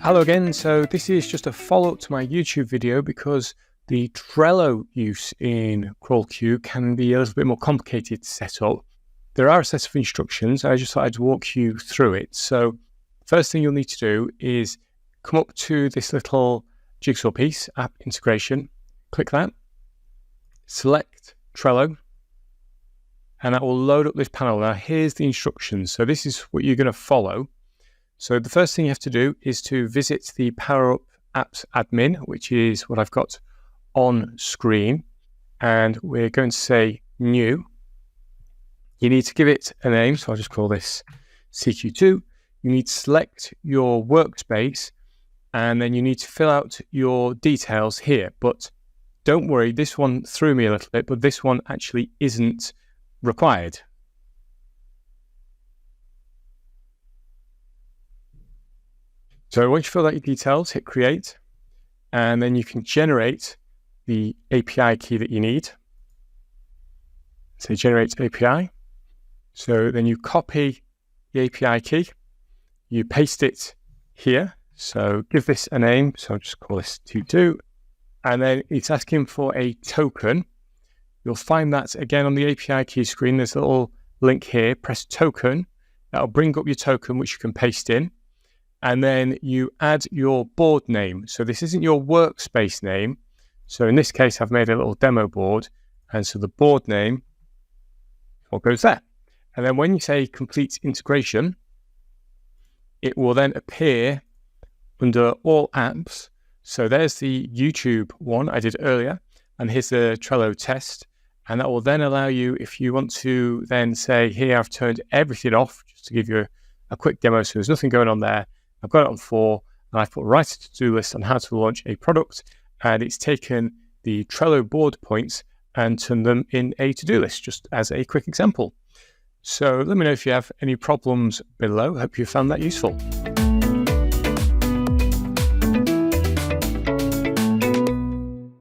Hello again, so this is just a follow-up to my YouTube video because the Trello use in CrawlQ can be a little bit more complicated to set up. There are a set of instructions, I just thought I'd walk you through it. So first thing you'll need to do is come up to this little jigsaw piece, app integration, click that, select Trello, and that will load up this panel. Now here's the instructions. So this is what you're going to follow. So the first thing you have to do is to visit the Power Up Apps admin, which is what I've got on screen. And we're going to say new. You need to give it a name. So I'll just call this CQ2. You need to select your workspace and then you need to fill out your details here. But don't worry, this one threw me a little bit, but this one actually isn't required. So once you fill out your details, hit create, and then you can generate the API key that you need. So generate API. So then you copy the API key, you paste it here. So give this a name. So I'll just call this 22. And then it's asking for a token. You'll find that again on the API key screen. There's a little link here. Press token. That'll bring up your token, which you can paste in. And then you add your board name. So this isn't your workspace name. So in this case, I've made a little demo board. And so the board name, what goes there? And then when you say complete integration, it will then appear under all apps. So there's the YouTube one I did earlier. And here's the Trello test. And that will then allow you, if you want to then say, here, I've turned everything off, just to give you a quick demo. So there's nothing going on there. I've got it on 4, and I've put write a to-do list on how to launch a product, and it's taken the Trello board points and turned them in a to-do list, just as a quick example. So let me know if you have any problems below. Hope you found that useful.